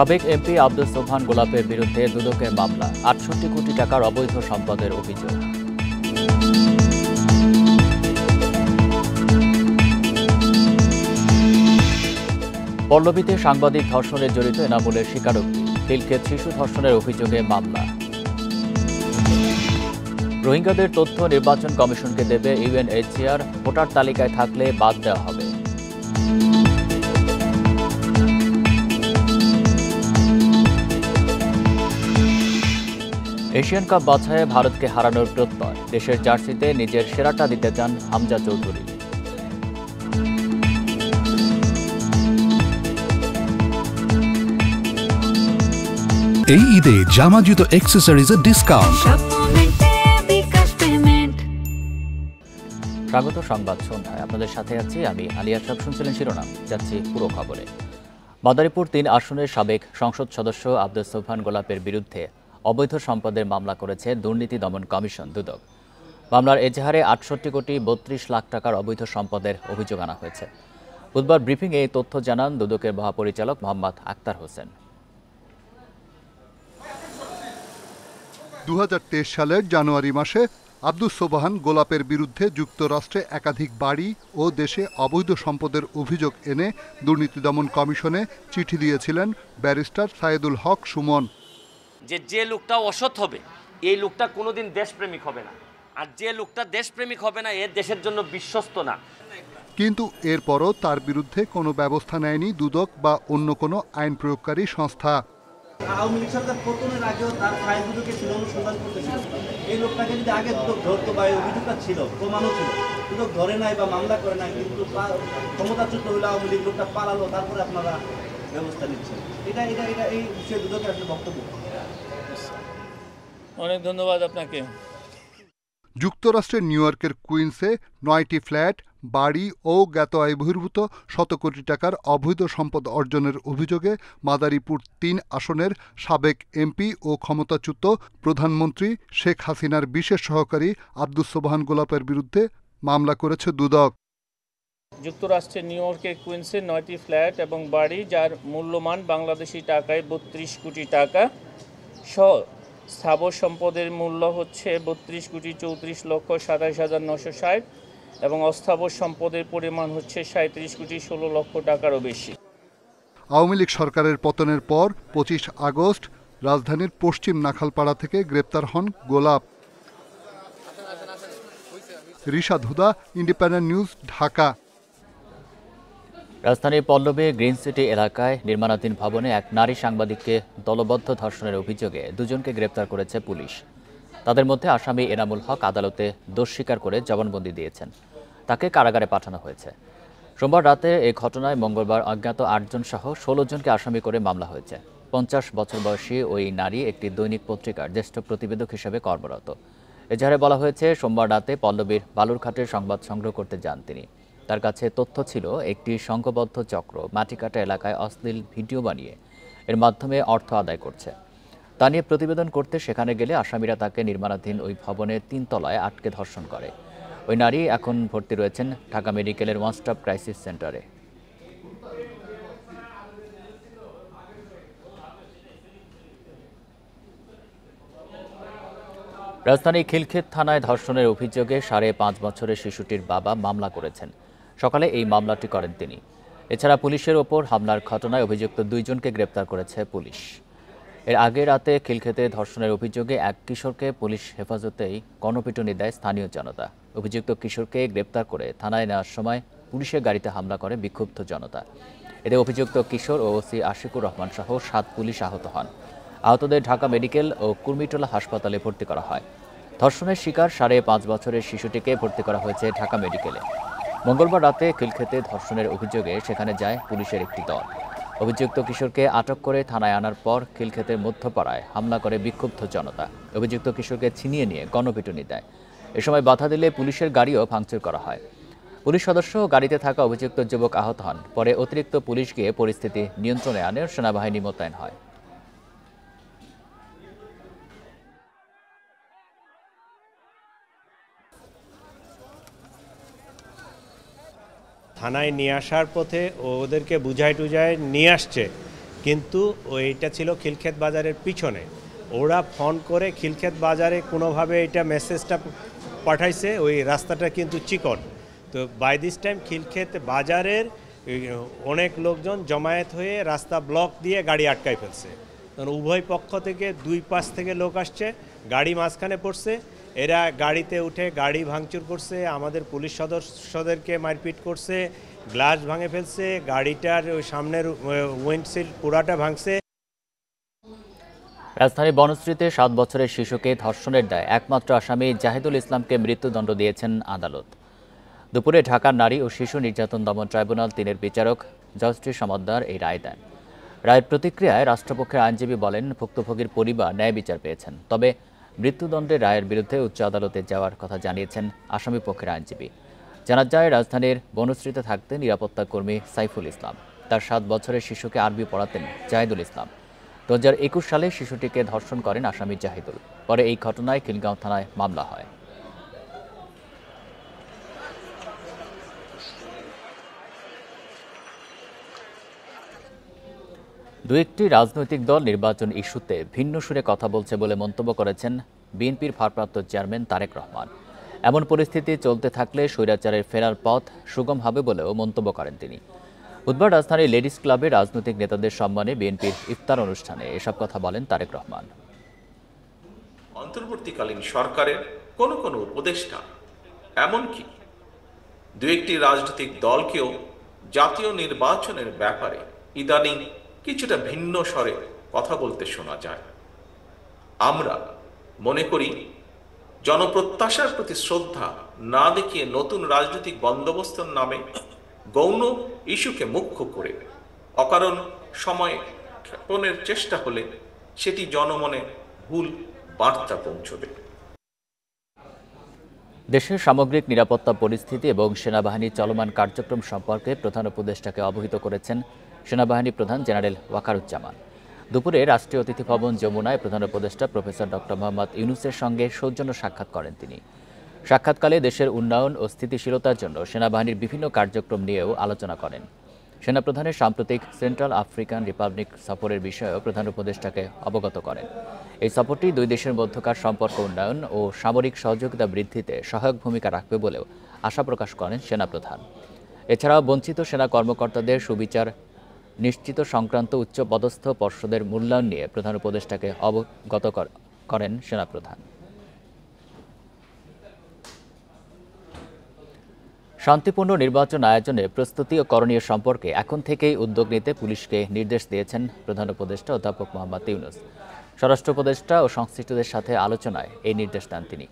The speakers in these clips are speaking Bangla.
সাবেক এমপি আব্দুস সোবহান গোলাপের বিরুদ্ধে দুদকের মামলা, ৬৮ কোটি টাকার অবৈধ সম্পদের অভিযোগ। পল্লবীতে সাংবাদিক ধর্ষণে জড়িত এনামুলের স্বীকারোক্তি, খিলক্ষেত শিশু ধর্ষণের অভিযোগে মামলা। রোহিঙ্গাদের তথ্য নির্বাচন কমিশনকে দেবে ইউএনএইচসিআর, ভোটার তালিকায় থাকলে বাদ দেওয়া হবে। এশিয়ান কাপ বাছাইয়ে ভারতকে হারানোর প্রত্যয়, দেশের জার্সিতে নিজের সেরাটা দিতে চান হামজা চৌধুরী। এই ঈদে জামা জুতো অ্যাক্সেসরিজের ডিসকাউন্ট। স্বাগত সংবাদ সন্ধ্যায়, আপনাদের সাথে আছি আমি আলী আশরাফ। শুনছিলেন শিরোনাম, যাচ্ছি পুরো খবরে। মাদারীপুর ৩ আসনের সাবেক সংসদ সদস্য আব্দুস সোবহান গোলাপের বিরুদ্ধে অবৈধ সম্পদের মামলা করেছে দুর্নীতি দমন কমিশন দুদক। মামলার এজাহারে ৬৮ কোটি ৩২ লাখ টাকার অবৈধ সম্পদের অভিযোগ আনা হয়েছে। বুধবার ব্রিফিংয়ে এই তথ্য জানান দুদকের মহাপরিচালক মোহাম্মদ আক্তার হোসেন। ২০২৩ সালের জানুয়ারি মাসে আব্দুস সোবহান গোলাপের বিরুদ্ধে যুক্তরাষ্ট্রে একাধিক বাড়ি ও দেশে অবৈধ সম্পদের অভিযোগ এনে দুর্নীতি দমন কমিশনে চিঠি দিয়েছিলেন ব্যারিস্টার সাইদুল হক সুমন। যে লোকটা অসৎ হবে, এই লোকটা কোনোদিন দেশপ্রেমিক হবে না, আর যে লোকটা দেশপ্রেমিক হবে না, এর দেশের জন্য বিশ্বস্ত না। কিন্তু এরপরও তার বিরুদ্ধে কোনো ব্যবস্থা নেয়নি দুদক বা অন্য কোনো আইন প্রয়োগকারী সংস্থা। আওয়ামী লীগ সরকার পতনের আগেও তার ফাইল দুদকে ছিল, অনুসন্ধান করতেছিল। এই লোকটাকে যদি আগে দুদক ধরতো বা এই অভিযোগটা ছিল, প্রমাণও ছিল, দুদক ধরে নাই বা মামলা করে নাই, কিন্তু ক্ষমতাচ্যুত হইলে আওয়ামী লীগ লোকটা পালালো, তারপরে আপনারা ব্যবস্থা নিচ্ছেন। এটা এটা এটা এই বিষয়ে দুদকের আসলে বক্তব্য। অনেক ধন্যবাদ আপনাকে। যুক্তরাষ্ট্রের নিউ ইয়র্কের কুইন্সে ৯টি ফ্ল্যাট, বাড়ি ও জ্ঞাত আয় বহির্ভূত শত কোটি টাকার অবৈধ সম্পদ অর্জনের অভিযোগে মাদারীপুর ৩ আসনের সাবেক এমপি ও ক্ষমতাচ্যুত প্রধানমন্ত্রী শেখ হাসিনার বিশেষ সহকারী আব্দুস সোবহান গোলাপের বিরুদ্ধে মামলা করেছে দুদক। যুক্তরাষ্ট্রের নিউ ইয়র্কের কুইন্সে ৯টি ফ্ল্যাট এবং বাড়ি, যার মূল্যমান বাংলাদেশি টাকায় ৩২ কোটি টাকা সহ স্থাবর সম্পদের মূল্য হচ্ছে ৩২ কোটি ৩৪ লক্ষ ২৭,৯৬০ এবং অস্থাবর সম্পদের পরিমাণ হচ্ছে ৩৭ কোটি ১৬ লক্ষ টাকারও বেশি। আওয়ামী লীগ সরকারের পতনের পর ২৫ আগস্ট রাজধানীর পশ্চিম নাখালপাড়া থেকে গ্রেপ্তার হন গোলাপ। রিশাদ হুদা, ইন্ডিপেন্ডেন্ট নিউজ, ঢাকা। রাজধানীর পল্লবী গ্রিন সিটি এলাকায় নির্মাণাধীন ভবনে এক নারী সাংবাদিককে দলবদ্ধ ধর্ষণের অভিযোগে দুজনকে গ্রেপ্তার করেছে পুলিশ। তাদের মধ্যে আসামি এনামুল হক আদালতে দোষ স্বীকার করে জবানবন্দি দিয়েছেন। তাকে কারাগারে পাঠানো হয়েছে। সোমবার রাতে এই ঘটনায় মঙ্গলবার অজ্ঞাত ৮ জন সহ ১৬ জনকে আসামি করে মামলা হয়েছে। ৫০ বছর বয়সী ওই নারী একটি দৈনিক পত্রিকার জ্যেষ্ঠ প্রতিবেদক হিসেবে কর্মরত। এজাহারে বলা হয়েছে, সোমবার রাতে পল্লবীর বালুরঘাটের সংবাদ সংগ্রহ করতে যান তিনি। তার কাছে তথ্য ছিল একটি সংঘবদ্ধ চক্র মাটিকাটা এলাকায় অশ্লীল ভিডিও বানিয়ে এর মাধ্যমে অর্থ আদায় করছে। তা নিয়ে প্রতিবেদন করতে সেখানে গেলে আসামিরা তাকে নির্মাণাধীন ওই ভবনের ৩ তলায় আটকে ধর্ষণ করে। ওই নারী এখন ভর্তি রয়েছেন ঢাকা মেডিকেলের ওয়ান স্টপ ক্রাইসিস সেন্টারে। রাজধানীর খিলক্ষেত থানায় ধর্ষণের অভিযোগে ৫.৫ বছরের শিশুটির বাবা মামলা করেছেন। সকালে এই মামলাটি করেন তিনি। এছাড়া পুলিশের ওপর হামলার ঘটনায় অভিযুক্ত ২ জনকে গ্রেপ্তার করেছে পুলিশ। এর আগে রাতে খিলক্ষেতে ধর্ষণের অভিযোগে এক কিশোরকে পুলিশ হেফাজতেই গণপিটুনি দেয় স্থানীয় জনতা। অভিযুক্ত কিশোরকে গ্রেপ্তার করে থানায় নেওয়ার সময় পুলিশের গাড়িতে হামলা করে বিক্ষুব্ধ জনতা। এতে অভিযুক্ত কিশোর ও ওসি আশিকুর রহমান সহ ৭ পুলিশ আহত হন। আহতদের ঢাকা মেডিকেল ও কুর্মিটোলা হাসপাতালে ভর্তি করা হয়। ধর্ষণের শিকার ৫.৫ বছরের শিশুটিকে ভর্তি করা হয়েছে ঢাকা মেডিকেলে। মঙ্গলবার রাতে খিলক্ষেতে ধর্ষণের অভিযোগে সেখানে যায় পুলিশের একটি দল। অভিযুক্ত কিশোরকে আটক করে থানায় আনার পর খিলক্ষেতের মধ্যপাড়ায় হামলা করে বিক্ষুব্ধ জনতা। অভিযুক্ত কিশোরকে ছিনিয়ে নিয়ে গণপিটুনি দেয়। এ সময় বাধা দিলে পুলিশের গাড়িও ভাঙচুর করা হয়। পুলিশ সদস্য গাড়িতে থাকা অভিযুক্ত যুবক আহত হন। পরে অতিরিক্ত পুলিশ গিয়ে পরিস্থিতি নিয়ন্ত্রণে আনে, সেনাবাহিনী মোতায়েন হয়। থানায় নিয়ে আসার পথে ওদেরকে বুঝায় টুজায় নিয়ে আসছে, কিন্তু ওইটা ছিল খিলক্ষেত বাজারের পিছনে। ওরা ফোন করে খিলক্ষেত বাজারে কোনোভাবে এটা মেসেজটা পাঠাইছে, ওই রাস্তাটা কিন্তু চিকন। তো বাই দিস টাইম খিলক্ষেত বাজারের অনেক লোকজন জমায়েত হয়ে রাস্তা ব্লক দিয়ে গাড়ি আটকায় ফেলছে। উভয় পক্ষ থেকে দুই পাশ থেকে লোক আসছে, গাড়ি মাঝখানে পড়ছে। এরা গাড়িতে উঠে গাড়ি ভাঙচুর করছে, আমাদের পুলিশ সদস্যদেরকে মারপিট করছে, গ্লাস ভাঙে ফেলছে, গাড়িটার ওই সামনের উইন্ডশিল্ড পুরাটা ভাঙছে। রাজধানীর বনশ্রীতে 7 বছরের শিশুকে ধর্ষণের দায়ে একমাত্র আসামি জাহিদুল ইসলামকে মৃত্যুদণ্ড দিয়েছেন আদালত। দুপুরে ঢাকার নারী ও শিশু নির্যাতন দমন ট্রাইব্যুনাল 3-এর বিচারক জয়শ্রী সমাদ্দার এই রায় দেন। রায়ের প্রতিক্রিয়ায় রাষ্ট্রপক্ষের আইনজীবী বলেন, ভুক্তভোগীর পরিবার ন্যায় বিচার পেয়েছেন, তবে মৃত্যুদণ্ডের রায়ের বিরুদ্ধে উচ্চ আদালতে যাওয়ার কথা জানিয়েছেন আসামি পক্ষের আইনজীবী। জানা যায়, রাজধানীর বনশ্রীতে থাকতেন নিরাপত্তা কর্মী সাইফুল ইসলাম। তার 7 বছরের শিশুকে আরবি পড়াতেন জাহিদুল ইসলাম। 2021 সালে শিশুটিকে ধর্ষণ করেন আসামি জাহিদুল। পরে এই ঘটনায় খিলগাঁও থানায় মামলা হয়। দু একটি রাজনৈতিক দল নির্বাচন ইস্যুতে ভিন্ন সুরে কথা বলছে বলে মন্তব্য করেছেন বিএনপির ভারপ্রাপ্ত চেয়ারম্যান তারেক রহমান। এমন পরিস্থিতি চলতে থাকলে স্বৈরাচারের ফেরার পথ সুগম হবে বলেও মন্তব্য করেন তিনি। বুধবার রাজধানীর লেডিস ক্লাবে রাজনৈতিক নেতাদের সম্মানে বিএনপির ইফতার অনুষ্ঠানে এসব কথা বলেন তারেক রহমান। অন্তর্বর্তীকালীন সরকারের কোনো উপদেষ্টা, এমনকি দু একটি রাজনৈতিক দলকেও জাতীয় নির্বাচনের ব্যাপারে ইদানিং কিছুটা ভিন্ন স্বরে কথা বলতে শোনা যায়। আমরা মনে করি, জনপ্রত্যাশার প্রতি শ্রদ্ধা না দেখিয়ে নতুন রাজনৈতিক বন্দোবস্তের নামে গৌণ ইস্যুকে মুখ্য করে অকারণ সময় ক্ষেপণের চেষ্টা হলে সেটি জনমনে ভুল বার্তা পৌঁছবে। দেশের সামগ্রিক নিরাপত্তা পরিস্থিতি এবং সেনাবাহিনীর চলমান কার্যক্রম সম্পর্কে প্রধান উপদেষ্টাকে অবহিত করেছেন সেনাবাহিনী প্রধান জেনারেল ওয়াকারুজ্জামান। দুপুরে রাষ্ট্রীয় অতিথি ভবন যমুনায় প্রধান উপদেষ্টা প্রফেসর ডক্টর মোহাম্মদ ইউনূসের সঙ্গে সৌজন্য সাক্ষাৎ করেন তিনি। সাক্ষাৎকালে দেশের উন্নয়ন ও স্থিতিশীলতার জন্য সেনাবাহিনীর বিভিন্ন কার্যক্রম নিয়েও আলোচনা করেন। সেনাপ্রধানের সাম্প্রতিক সেন্ট্রাল আফ্রিকান রিপাবলিক সফরের বিষয়েও প্রধান উপদেষ্টাকে অবগত করেন। এই সফরটি দুই দেশের মধ্যকার সম্পর্ক উন্নয়ন ও সামরিক সহযোগিতা বৃদ্ধিতে সহায়ক ভূমিকা রাখবে বলেও আশা প্রকাশ করেন সেনাপ্রধান। এছাড়াও বঞ্চিত সেনা কর্মকর্তাদের সুবিচার নিশ্চিত সংক্রান্ত উচ্চ পদস্থ পর্ষদের মূল্যায়ন নিয়ে প্রধান উপদেষ্টাকে অবগত করেন সেনাপ্রধান। শান্তিপূর্ণ নির্বাচন আয়োজনে প্রস্তুতি ও করণীয় সম্পর্কে এখন থেকেই উদ্যোগ নিতে পুলিশকে নির্দেশ দিয়েছেন প্রধান উপদেষ্টা অধ্যাপক মোহাম্মদ ইউনূস। স্বরাষ্ট্র উপদেষ্টা ও সংশ্লিষ্টদের সাথে আলোচনায় এই নির্দেশ দেন তিনি।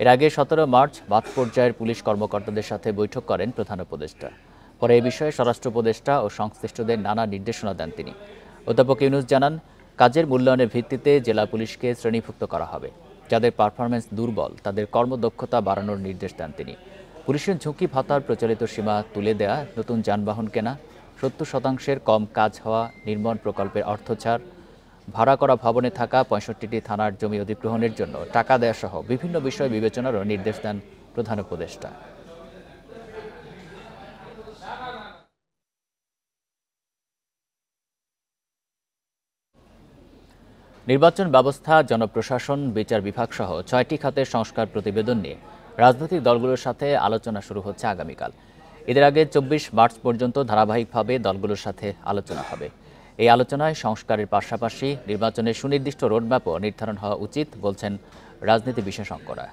এর আগে 17 মার্চ মাঠ পর্যায়ের পুলিশ কর্মকর্তাদের সাথে বৈঠক করেন প্রধান উপদেষ্টা। পরে এ বিষয়ে স্বরাষ্ট্র উপদেষ্টা ও সংশ্লিষ্টদের নানা নির্দেশনা দেন তিনি। অধ্যাপক ইউনূস জানান, কাজের মূল্যায়নের ভিত্তিতে জেলা পুলিশকে শ্রেণীভুক্ত করা হবে। যাদের পারফরমেন্স দুর্বল তাদের কর্মদক্ষতা বাড়ানোর নির্দেশ দেন তিনি। পুলিশের ঝুঁকি ভাতার প্রচলিত সীমা তুলে দেয়া, নতুন যানবাহন কেনা, 70% কম কাজ হওয়া নির্মাণ প্রকল্পের অর্থ ছাড়, ভাড়া করা ভবনে থাকা 65টি থানার জমি অধিগ্রহণের জন্য টাকা দেয়া সহ বিভিন্ন বিষয় বিবেচনারও নির্দেশ দেন প্রধান উপদেষ্টা। নির্বাচন ব্যবস্থা, জনপ্রশাসন, বিচার বিভাগ সহ 6টি খাতের সংস্কার প্রতিবেদন নিয়ে রাজনৈতিক দলগুলোর সাথে আলোচনা শুরু হচ্ছে আগামীকাল। এদের আগে 24 মার্চ পর্যন্ত ধারাবাহিকভাবে দলগুলোর সাথে আলোচনা হবে। এই আলোচনায় সংস্কারের পাশাপাশি নির্বাচনের সুনির্দিষ্ট রোডম্যাপও নির্ধারণ হওয়া উচিত বলছেন রাজনীতি বিশেষজ্ঞরা।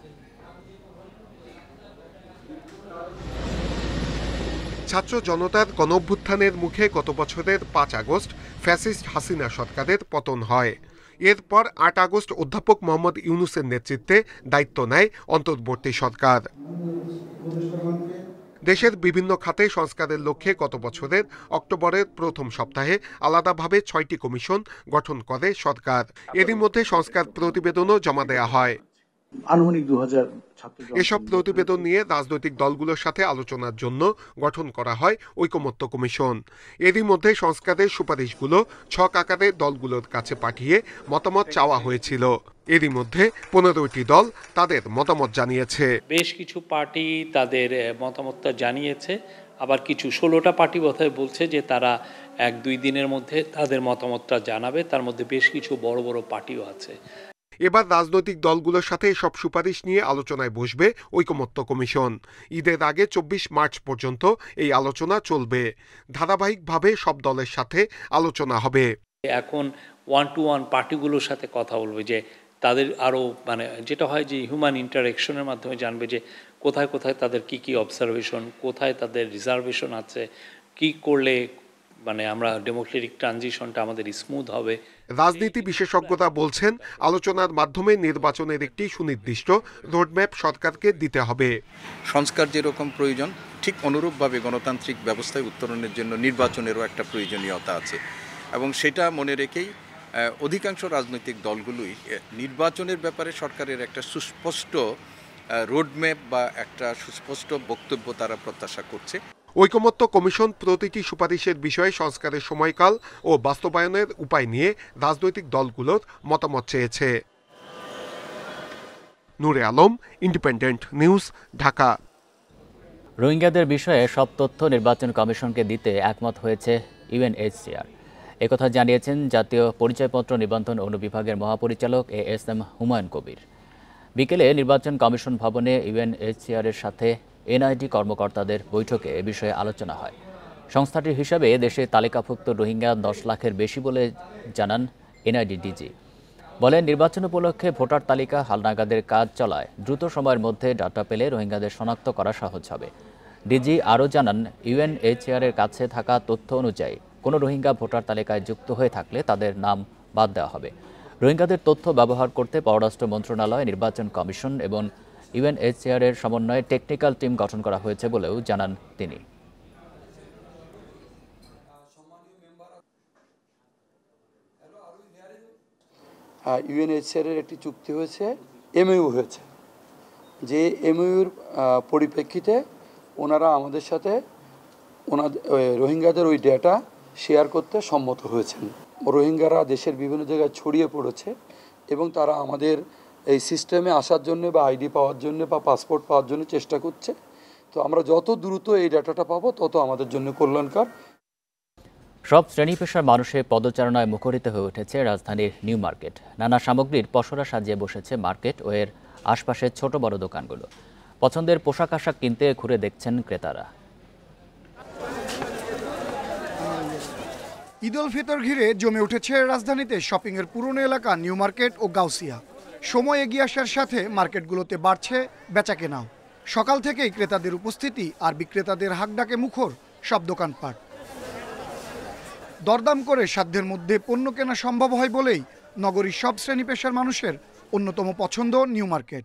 ছাত্র জনতার গণঅভ্যুত্থানের মুখে গত বছরের 5 আগস্ট ফ্যাসিস্ট হাসিনা সরকারের পতন হয়। এরপর 8 আগস্ট অধ্যাপক মোহাম্মদ ইউনূসের নেতৃত্বে দায়িত্ব নেয় অন্তর্বর্তী সরকার। দেশের বিভিন্ন খাতে সংস্কারের লক্ষ্যে গত বছরের অক্টোবরের প্রথম সপ্তাহে আলাদাভাবে 6টি কমিশন গঠন করে সরকার। এরই মধ্যে সংস্কার প্রতিবেদনও জমা দেয়া হয়। এসব প্রতিবেদন নিয়ে রাজনৈতিক দলগুলোর সাথে আলোচনার জন্য গঠন করা হয় ঐকমত্য কমিশন। এরই মধ্যে সংস্কারের সুপারিশগুলো ছক আকারে দলগুলোর কাছে পাঠিয়ে মতামত চাওয়া হয়েছিল। এরই মধ্যে 15টি দল তাদের মতামত জানিয়েছে। বেশ কিছু পার্টি তাদের মতামতটা জানিয়েছে। আবার কিছু 16টা পার্টি বোধহয় বলছে যে তারা 1-2 দিনের মধ্যে তাদের মতামতটা জানাবে। তার মধ্যে বেশ কিছু বড় বড় পার্টিও আছে। এবার রাজনৈতিক দলগুলোর সাথে সব সুপারিশ নিয়ে আলোচনায় বসবে ঐকমত্য কমিশন। ঈদের আগে 24 মার্চ পর্যন্ত এই আলোচনা চলবে। ধারাবাহিকভাবে সব দলের সাথে আলোচনা হবে। এখন 1-to-1 পার্টিগুলোর সাথে কথা বলবে যে তাদের আরও যেটা হয় যে হিউম্যান ইন্টারেকশনের মাধ্যমে জানবে যে কোথায় কোথায় তাদের কি অবজারভেশন, কোথায় তাদের রিজার্ভেশন আছে, কি করলে আমরা ডেমোক্রেটিক ট্রানজিশনটা আমাদের স্মুথ হবে। রাজনীতি বিশেষজ্ঞরা বলছেন আলোচনার মাধ্যমে নির্বাচনের একটি সুনির্দিষ্ট রোডম্যাপ সরকারকে দিতে হবে। সংস্কার যেরকম প্রয়োজন ঠিক অনুরূপভাবে গণতান্ত্রিক ব্যবস্থায় উত্তরণের জন্য নির্বাচনেরও একটা প্রয়োজনীয়তা আছে এবং সেটা মনে রেখেই অধিকাংশ রাজনৈতিক দলগুলোই নির্বাচনের ব্যাপারে সরকারের একটা সুস্পষ্ট রোডম্যাপ বা একটা সুস্পষ্ট বক্তব্য তারা প্রত্যাশা করছে। ঐকমত্য কমিশন প্রতিটি সুপারিশের বিষয়ে সংস্কারের সময়কাল ও বাস্তবায়নের উপায় নিয়ে রাজনৈতিক দলগুলোর মতামত চেয়েছে। নূরে আলম, ইন্ডিপেন্ডেন্ট নিউজ, ঢাকা। রোহিঙ্গাদের বিষয়ে সব তথ্য নির্বাচন কমিশনকে দিতে একমত হয়েছে ইউএনএইচসিআর। একথা জানিয়েছেন জাতীয় পরিচয়পত্র নিবন্ধন অনুবিভাগের মহাপরিচালক এএসএম হুমায়ুন কবির। বিকেলে নির্বাচন কমিশন ভবনে ইউএনএইচসিআরের সাথে এনআইডি কর্মকর্তাদের বৈঠকে এ বিষয়ে আলোচনা হয়। সংস্থাটির হিসাবে দেশে তালিকাভুক্ত রোহিঙ্গা 10 লাখের বেশি বলে জানান এনআইডি ডিজি। বলেন, নির্বাচন উপলক্ষে ভোটার তালিকা হালনাগাদের কাজ চলায় দ্রুত সময়ের মধ্যে ডাটা পেলে রোহিঙ্গাদের শনাক্ত করা সহজ হবে। ডিজি আরও জানান, ইউএনএইচসিআরের কাছে থাকা তথ্য অনুযায়ী কোনো রোহিঙ্গা ভোটার তালিকায় যুক্ত হয়ে থাকলে তাদের নাম বাদ দেওয়া হবে। রোহিঙ্গাদের তথ্য ব্যবহার করতে পররাষ্ট্র মন্ত্রণালয়, নির্বাচন কমিশন এবং ইউএনএইচসিআরের সমন্বয়ে টেকনিক্যাল টিম গঠন করা হয়েছে বলেও জানান তিনি। ইউএনএইচসিআরের একটি চুক্তি হয়েছে, এমওইউ হয়েছে, যে এমওইউর পরিপ্রেক্ষিতে ওনারা আমাদের সাথে রোহিঙ্গাদের ওই ডেটা শেয়ার করতে সম্মত হয়েছেন। রোহিঙ্গারা দেশের বিভিন্ন জায়গায় ছড়িয়ে পড়েছে এবং তারা আমাদের এই সিস্টেমে আসার জন্য বা আইডি পাওয়ার জন্য বা পাসপোর্ট পাওয়ার জন্য চেষ্টা করছে। তো আমরা যত দ্রুত এই ডাটাটা পাবো তত আমাদের জন্য কল্যাণকর। সব শ্রেণী পেশার মানুষের পদচারণায় মুখরিত হয়ে উঠেছে রাজধানীর নিউ মার্কেট। নানা সামগ্রীর পসরা সাজিয়ে বসেছে মার্কেট ও এর আশপাশের ছোট বড় দোকানগুলো। পছন্দের পোশাক আশাক কিনতে ঘুরে দেখছেন ক্রেতারা। ঈদ উল ফিতর ঘিরে জমে উঠেছে রাজধানীতে শপিংয়ের পুরনো এলাকা নিউ মার্কেট ও গাউসিয়া। সময় এগিয়ে আসার সাথে মার্কেটগুলোতে বাড়ছে বেচাকেনাও। সকাল থেকেই ক্রেতাদের উপস্থিতি আর বিক্রেতাদের হাঁকডাকে মুখর সব দোকানপাট। দরদাম করে সাধ্যের মধ্যে পণ্য কেনা সম্ভব হয় বলেই নগরীর সব শ্রেণী পেশার মানুষের অন্যতম পছন্দ নিউ মার্কেট।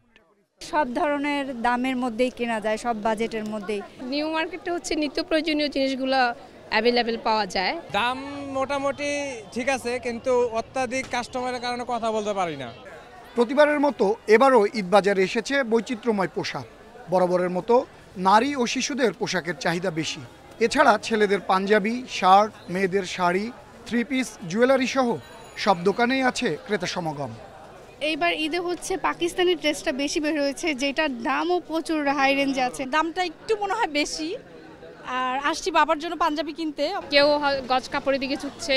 সব ধরনের দামের মধ্যেই কেনা যায়, সব বাজেটের মধ্যেই। নিউ মার্কেটটা হচ্ছে নিত্য প্রয়োজনীয় জিনিসগুলো অ্যাভেলেবেল পাওয়া যায়। দাম মোটামুটি ঠিক আছে, কিন্তু অত্যাধিক কাস্টমারের কারণে কথা বলতে পারি না। প্রতিবারের মতো এবারও ঈদ বাজারে এসেছে বৈচিত্র্যময় পোশাক। বরাবরের মতো নারী ও শিশুদের পোশাকের চাহিদা বেশি। এছাড়া ছেলেদের পাঞ্জাবি, শার্ট, মেয়েদের শাড়ি, 3 পিস, জুয়েলারি সহ সব দোকানেই আছে ক্রেতা সমাগম। এইবার ঈদে হচ্ছে পাকিস্তানি ড্রেসটা বেশি বের হয়েছে, যেটার দামও প্রচুর হাই রেঞ্জে আছে। দামটা একটু মনে হয় বেশি। আর আসছি বাবার জন্য পাঞ্জাবি কিনতে। কেউ গজ কাপড়ের দিকে ঝুঁকছে,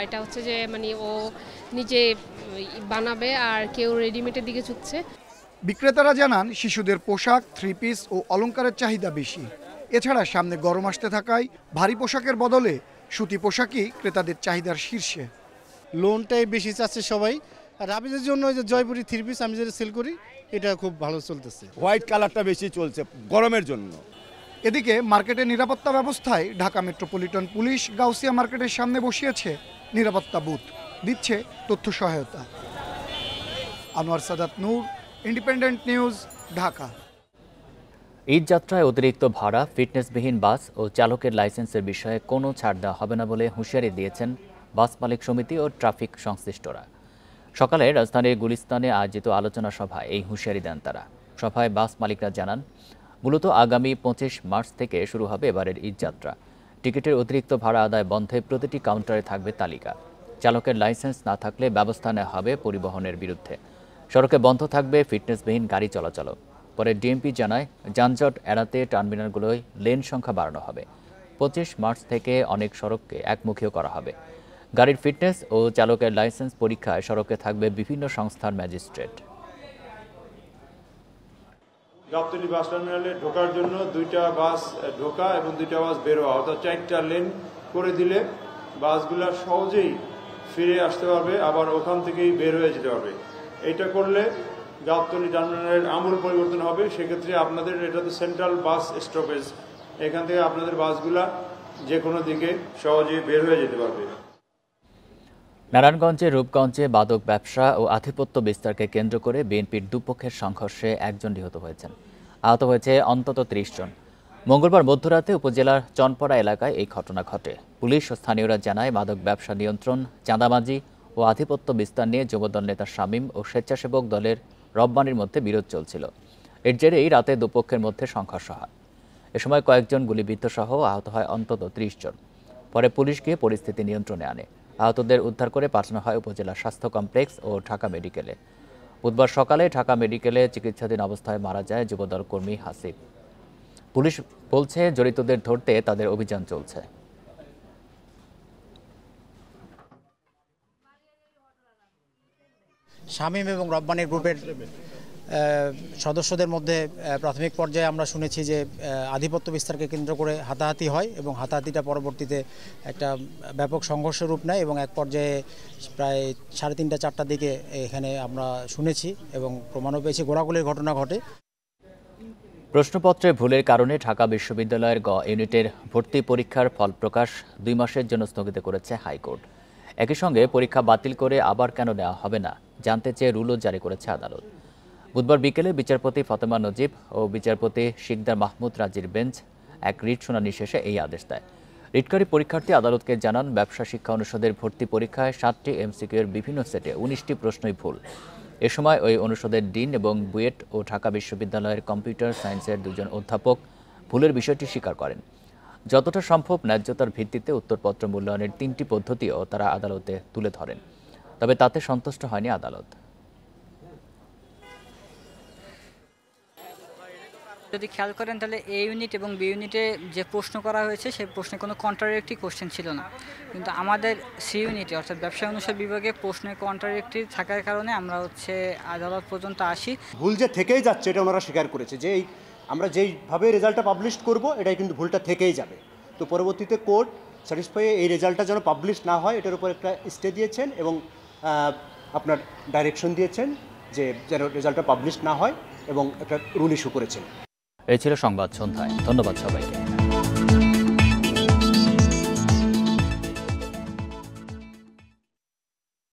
এটা হচ্ছে যে ও নিজে বানাবে, আর কেউ রেডিমেডের দিকে ঝুঁকছে। বিক্রেতারা জানান, শিশুদের পোশাক, 3 পিস ও অলংকারের চাহিদা বেশি। এছাড়া সামনে গরম আসতে থাকায় ভারী পোশাকের বদলে সুতি পোশাকই ক্রেতাদের চাহিদার শীর্ষে। লোনটাই বেশি চাচ্ছে সবাই। আর রাবিজের জন্য যে জয়পুরি 3 পিস আমি যেটা সেল করি, এটা খুব ভালো চলতেছে। হোয়াইট কালারটা বেশি চলছে গরমের জন্য। এদিকে মার্কেটের নিরাপত্তা ব্যবস্থায় ঢাকা মেট্রোপলিটন পুলিশ গাউসিয়া মার্কেটের সামনে বসিয়েছে নিরাপত্তা বুথ, দিচ্ছে তথ্য সহায়তা। আনোয়ার সাদাত নূর, ইন্ডিপেন্ডেন্ট নিউজ, ঢাকা। ঈদ যাত্রায় অতিরিক্ত ভাড়া, ফিটনেসবিহীন বাস ও চালকের লাইসেন্সের বিষয়ে কোনো ছাড় দেওয়া হবে না বলে হুঁশিয়ারি দিয়েছেন বাস মালিক সমিতি ও ট্রাফিক সংশ্লিষ্টরা। সকালে রাজধানীর গুলিস্তানে আয়োজিত আলোচনা সভায় এই হুঁশিয়ারি দেন তারা। সভায় বাস মালিকরা জানান, মূলত আগামী 25 মার্চ থেকে শুরু হবে এবারের ঈদ যাত্রা। টিকিটের অতিরিক্ত ভাড়া আদায় বন্ধে প্রতিটি কাউন্টারে থাকবে তালিকা। চালকের লাইসেন্স না থাকলে ব্যবস্থা নেওয়া হবে পরিবহনের বিরুদ্ধে। সড়কে বন্ধ থাকবে ফিটনেসবিহীন গাড়ি চলাচল। পরে ডিএমপি জানায় যানজট এড়াতে টার্মিনালগুলোয় লেন সংখ্যা বাড়ানো হবে। 25 মার্চ থেকে অনেক সড়ককে একমুখীও করা হবে। গাড়ির ফিটনেস ও চালকের লাইসেন্স পরীক্ষায় সড়কে থাকবে বিভিন্ন সংস্থার ম্যাজিস্ট্রেট। গাবতলী বাস টার্মিনালে ঢোকার জন্য 2টা বাস ঢোকা এবং 2টা বাস বের হওয়া, অর্থাৎ 4টা লেন করে দিলে বাসগুলো সহজেই ফিরে আসতে পারবে, আবার ওখান থেকেই বের হয়ে যেতে পারবে। এটা করলে গাবতলী টার্মিনালের আমূল পরিবর্তন হবে। সেক্ষেত্রে আপনাদের এটা তো সেন্ট্রাল বাস স্টপেজ, এখান থেকে আপনাদের বাসগুলা যে কোনো দিকে সহজেই বের হয়ে যেতে পারবে। নারায়ণগঞ্জের রূপগঞ্জে মাদক ব্যবসা ও আধিপত্য বিস্তারকে কেন্দ্র করে বিএনপির দুপক্ষের সংঘর্ষে একজন নিহত হয়েছেন। আহত হয়েছে অন্তত 30 জন। মঙ্গলবার মধ্যরাতে উপজেলার চনপাড়া এলাকায় এই ঘটনা ঘটে। পুলিশ ও স্থানীয়রা জানায় মাদক ব্যবসা নিয়ন্ত্রণ, চাঁদাবাজি ও আধিপত্য বিস্তার নিয়ে যুবদল নেতা শামীম ও স্বেচ্ছাসেবক দলের রব্বানির মধ্যে বিরোধ চলছিল। এর জেরেই রাতে দুপক্ষের মধ্যে সংঘর্ষ হয়। এ সময় কয়েকজন গুলিবিদ্ধ সহ আহত হয় অন্তত 30 জন। পরে পুলিশ গিয়ে পরিস্থিতি নিয়ন্ত্রণে আনে। আহতদের উদ্ধার করে পাঠানো হয় উপজেলা স্বাস্থ্য কমপ্লেক্স ও ঢাকা মেডিকেলে। বুধবার সকালে ঢাকা মেডিকেলে চিকিৎসাধীন অবস্থায় মারা যায় যুবদল কর্মী হাসিব। পুলিশ বলছে জড়িতদের ধরতে তাদের অভিযান চলছে। শামীম এবং রব্বানির গ্রুপের সদস্যদের মধ্যে প্রাথমিক পর্যায়ে আমরা শুনেছি যে আধিপত্য বিস্তারকে কেন্দ্র করে হাতাহাতি হয় এবং হাতাহাতিটা পরবর্তীতে একটা ব্যাপক সংঘর্ষের রূপ নেয় এবং এক পর্যায়ে প্রায় 3:30-4টার দিকে এখানে আমরা শুনেছি এবং প্রমাণও পেয়েছি গোলাগুলির ঘটনা ঘটে। প্রশ্নপত্রে ভুলের কারণে ঢাকা বিশ্ববিদ্যালয়ের গ ইউনিটের ভর্তি পরীক্ষার ফল প্রকাশ 2 মাসের জন্য স্থগিত করেছে হাইকোর্ট। একই সঙ্গে পরীক্ষা বাতিল করে আবার কেন নেওয়া হবে না জানতে চেয়ে রুলও জারি করেছে আদালত। বুধবার বিকেলে বিচারপতি ফাতেমা নজিব ও বিচারপতি শিকদার মাহমুদ রাজির বেঞ্চ এক রিট শুনানি শেষে এই আদেশ দেয়। রিটকারী পরীক্ষার্থী আদালতকে জানান, ব্যবসা শিক্ষা অনুষদের ভর্তি পরীক্ষায় 7টি এমসিকিউ এর বিভিন্ন সেটে 19টি প্রশ্নই ভুল। এ সময় ওই অনুষদের ডিন এবং বুয়েট ও ঢাকা বিশ্ববিদ্যালয়ের কম্পিউটার সায়েন্সের 2 জন অধ্যাপক ভুলের বিষয়টি স্বীকার করেন। যতটা সম্ভব ন্যায্যতার ভিত্তিতে উত্তরপত্র মূল্যায়নের 3টি পদ্ধতিও তারা আদালতে তুলে ধরেন। তবে তাতে সন্তুষ্ট হয়নি আদালত। যদি খেয়াল করেন তাহলে এ ইউনিট এবং বি ইউনিটে যে প্রশ্ন করা হয়েছে সেই প্রশ্নে কোনো কন্ট্রাডিক্টরি কোশ্চেন ছিল না, কিন্তু আমাদের সি ইউনিটে অর্থাৎ ব্যবসায় অনুষদ বিভাগে প্রশ্নে কন্ট্রাডিক্টরি থাকার কারণে আমরা আদালত পর্যন্ত আসি। ভুল যে থেকেই যাচ্ছে এটা ওনারা স্বীকার করেছে যে আমরা যেইভাবে রেজাল্টটা পাবলিশ করব এটাই কিন্তু ভুলটা থেকেই যাবে। তো পরবর্তীতে কোর্ট স্যাটিসফাই এই রেজাল্টটা যেন পাবলিশ না হয় এটার উপর একটা স্টে দিয়েছেন এবং আপনার ডাইরেকশন দিয়েছেন যে যেন রেজাল্টটা পাবলিশ না হয় এবং একটা রুল ইস্যু করেছেন। এই ছিল সংবাদ সন্ধ্যায়। ধন্যবাদ সবাইকে।